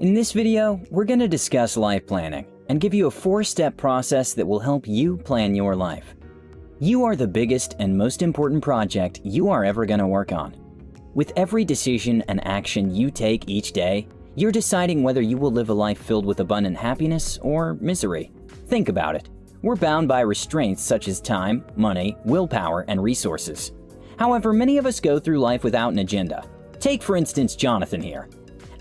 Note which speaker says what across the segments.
Speaker 1: In this video, we're going to discuss life planning and give you a 4-step process that will help you plan your life. You are the biggest and most important project you are ever going to work on. With every decision and action you take each day, you're deciding whether you will live a life filled with abundant happiness or misery. Think about it. We're bound by restraints such as time, money, willpower, and resources. However, many of us go through life without an agenda. Take, for instance, Jonathan here.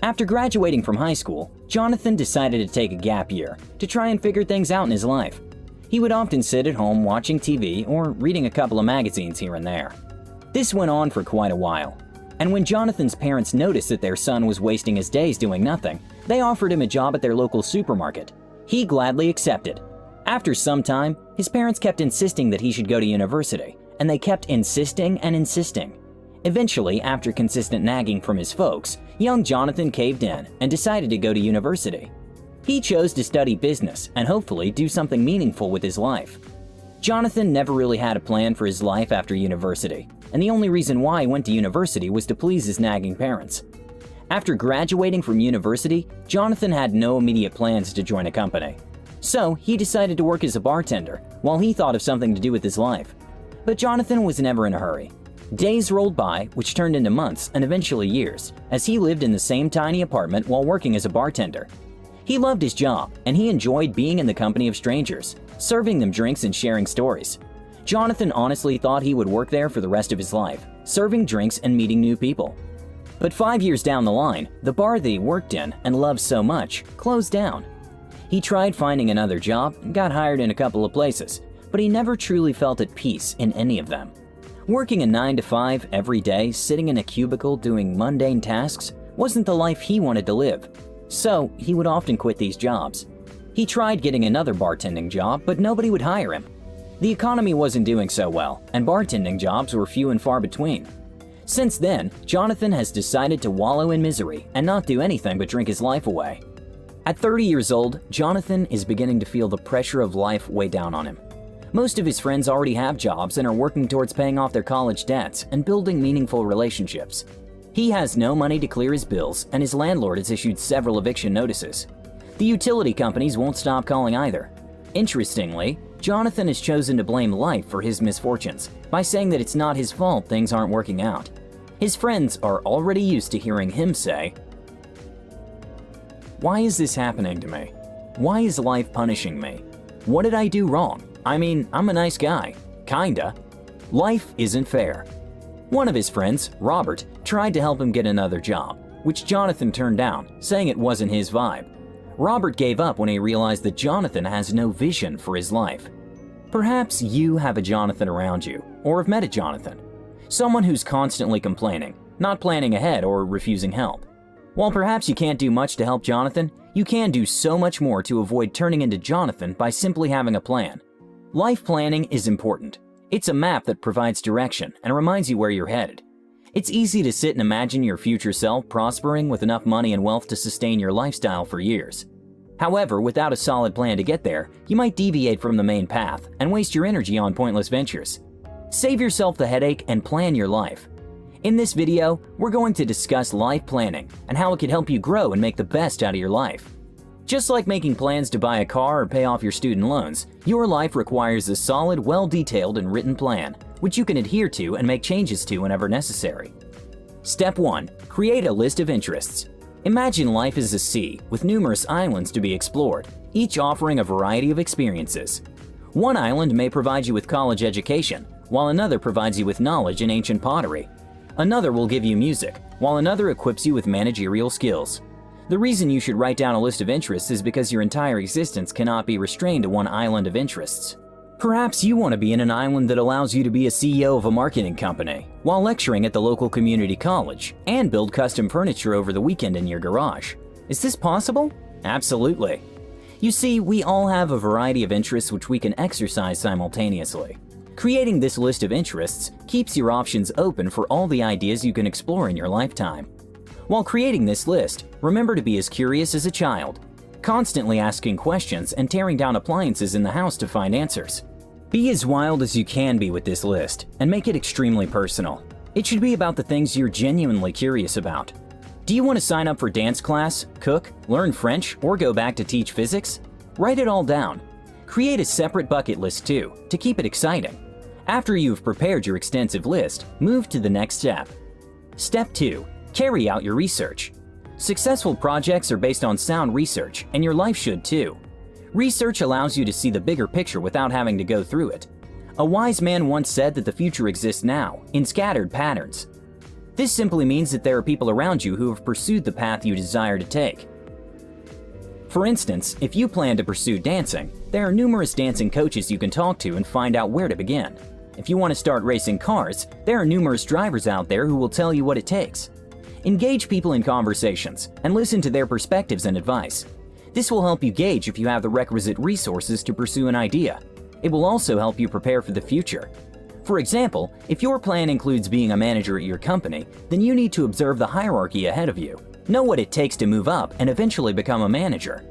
Speaker 1: After graduating from high school, Jonathan decided to take a gap year to try and figure things out in his life. He would often sit at home watching TV or reading a couple of magazines here and there. This went on for quite a while, and when Jonathan's parents noticed that their son was wasting his days doing nothing, they offered him a job at their local supermarket. He gladly accepted. After some time, his parents kept insisting that he should go to university, and they kept insisting and insisting. Eventually, after consistent nagging from his folks, young Jonathan caved in and decided to go to university. He chose to study business and hopefully do something meaningful with his life. Jonathan never really had a plan for his life after university, and the only reason why he went to university was to please his nagging parents. After graduating from university, Jonathan had no immediate plans to join a company. So he decided to work as a bartender while he thought of something to do with his life. But Jonathan was never in a hurry. Days rolled by, which turned into months and eventually years, as he lived in the same tiny apartment while working as a bartender. He loved his job, and he enjoyed being in the company of strangers, serving them drinks and sharing stories. Jonathan honestly thought he would work there for the rest of his life, serving drinks and meeting new people. But 5 years down the line, the bar that he worked in and loved so much closed down. He tried finding another job and got hired in a couple of places, but he never truly felt at peace in any of them. Working a 9 to 5 every day, sitting in a cubicle doing mundane tasks, wasn't the life he wanted to live. So he would often quit these jobs. He tried getting another bartending job, but nobody would hire him. The economy wasn't doing so well, and bartending jobs were few and far between. Since then, Jonathan has decided to wallow in misery and not do anything but drink his life away. At 30 years old, Jonathan is beginning to feel the pressure of life weigh down on him. Most of his friends already have jobs and are working towards paying off their college debts and building meaningful relationships. He has no money to clear his bills, and his landlord has issued several eviction notices. The utility companies won't stop calling either. Interestingly, Jonathan has chosen to blame life for his misfortunes by saying that it's not his fault things aren't working out. His friends are already used to hearing him say, "Why is this happening to me? Why is life punishing me? What did I do wrong? I mean, I'm a nice guy. Kinda. Life isn't fair." One of his friends, Robert, tried to help him get another job, which Jonathan turned down, saying it wasn't his vibe. Robert gave up when he realized that Jonathan has no vision for his life. Perhaps you have a Jonathan around you, or have met a Jonathan. Someone who's constantly complaining, not planning ahead, or refusing help. While perhaps you can't do much to help Jonathan, you can do so much more to avoid turning into Jonathan by simply having a plan. Life planning is important. It's a map that provides direction and reminds you where you're headed. It's easy to sit and imagine your future self prospering with enough money and wealth to sustain your lifestyle for years. However, without a solid plan to get there, you might deviate from the main path and waste your energy on pointless ventures. Save yourself the headache and plan your life. In this video, we're going to discuss life planning and how it can help you grow and make the best out of your life. Just like making plans to buy a car or pay off your student loans, your life requires a solid, well-detailed and written plan, which you can adhere to and make changes to whenever necessary. Step 1. Create a list of interests. Imagine life as a sea with numerous islands to be explored, each offering a variety of experiences. One island may provide you with college education, while another provides you with knowledge in ancient pottery. Another will give you music, while another equips you with managerial skills. The reason you should write down a list of interests is because your entire existence cannot be restrained to one island of interests. Perhaps you want to be in an island that allows you to be a CEO of a marketing company, while lecturing at the local community college, and build custom furniture over the weekend in your garage. Is this possible? Absolutely. You see, we all have a variety of interests which we can exercise simultaneously. Creating this list of interests keeps your options open for all the ideas you can explore in your lifetime. While creating this list, remember to be as curious as a child, constantly asking questions and tearing down appliances in the house to find answers. Be as wild as you can be with this list and make it extremely personal. It should be about the things you're genuinely curious about. Do you want to sign up for dance class, cook, learn French, or go back to teach physics? Write it all down. Create a separate bucket list too, to keep it exciting. After you've prepared your extensive list, move to the next step. Step 2. Carry out your research. Successful projects are based on sound research, and your life should too. Research allows you to see the bigger picture without having to go through it. A wise man once said that the future exists now, in scattered patterns. This simply means that there are people around you who have pursued the path you desire to take. For instance, if you plan to pursue dancing, there are numerous dancing coaches you can talk to and find out where to begin. If you want to start racing cars, there are numerous drivers out there who will tell you what it takes. Engage people in conversations and listen to their perspectives and advice. This will help you gauge if you have the requisite resources to pursue an idea. It will also help you prepare for the future. For example, if your plan includes being a manager at your company, then you need to observe the hierarchy ahead of you. Know what it takes to move up and eventually become a manager.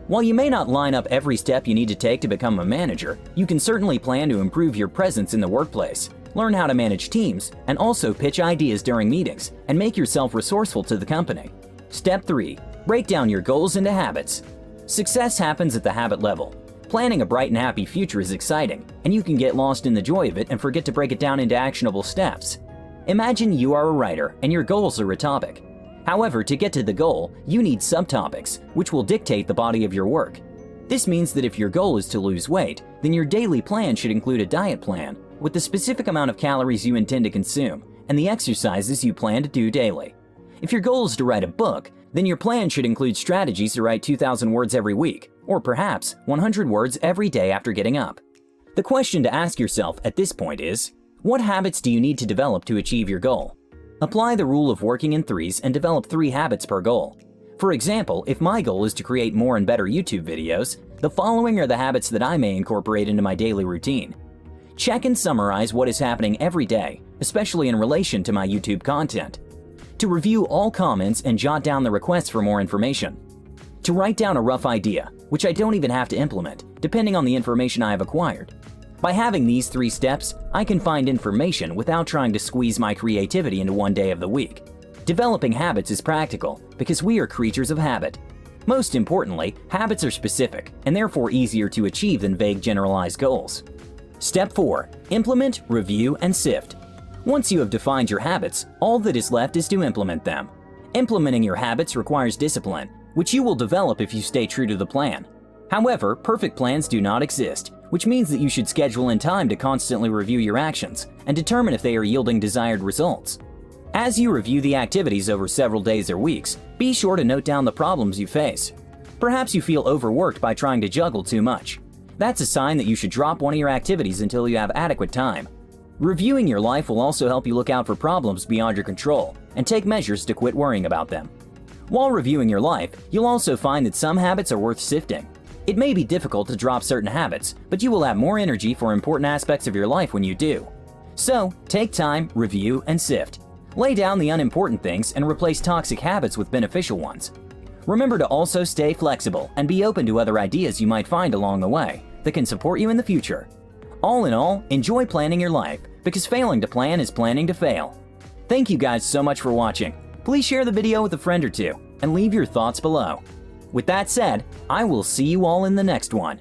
Speaker 1: While you may not line up every step you need to take to become a manager, you can certainly plan to improve your presence in the workplace, learn how to manage teams, and also pitch ideas during meetings and make yourself resourceful to the company. Step 3. Break down your goals into habits. Success happens at the habit level. Planning a bright and happy future is exciting, and you can get lost in the joy of it and forget to break it down into actionable steps. Imagine you are a writer and your goals are a topic. However, to get to the goal, you need subtopics, which will dictate the body of your work. This means that if your goal is to lose weight, then your daily plan should include a diet plan with the specific amount of calories you intend to consume and the exercises you plan to do daily. If your goal is to write a book, then your plan should include strategies to write 2,000 words every week, or perhaps 100 words every day after getting up. The question to ask yourself at this point is, what habits do you need to develop to achieve your goal? Apply the rule of working in threes and develop 3 habits per goal. For example, if my goal is to create more and better YouTube videos, the following are the habits that I may incorporate into my daily routine. Check and summarize what is happening every day, especially in relation to my YouTube content. To review all comments and jot down the requests for more information. To write down a rough idea, which I don't even have to implement, depending on the information I have acquired. By having these 3 steps, I can find information without trying to squeeze my creativity into one day of the week. Developing habits is practical because we are creatures of habit. Most importantly, habits are specific and therefore easier to achieve than vague generalized goals. Step 4. Implement, review, and sift. Once you have defined your habits, all that is left is to implement them. Implementing your habits requires discipline, which you will develop if you stay true to the plan. However, perfect plans do not exist, which means that you should schedule in time to constantly review your actions and determine if they are yielding desired results. As you review the activities over several days or weeks, be sure to note down the problems you face. Perhaps you feel overworked by trying to juggle too much. That's a sign that you should drop one of your activities until you have adequate time. Reviewing your life will also help you look out for problems beyond your control and take measures to quit worrying about them. While reviewing your life, you'll also find that some habits are worth sifting. It may be difficult to drop certain habits, but you will have more energy for important aspects of your life when you do. So, take time, review, and sift. Lay down the unimportant things and replace toxic habits with beneficial ones. Remember to also stay flexible and be open to other ideas you might find along the way that can support you in the future. All in all, enjoy planning your life, because failing to plan is planning to fail. Thank you guys so much for watching. Please share the video with a friend or two and leave your thoughts below. With that said, I will see you all in the next one.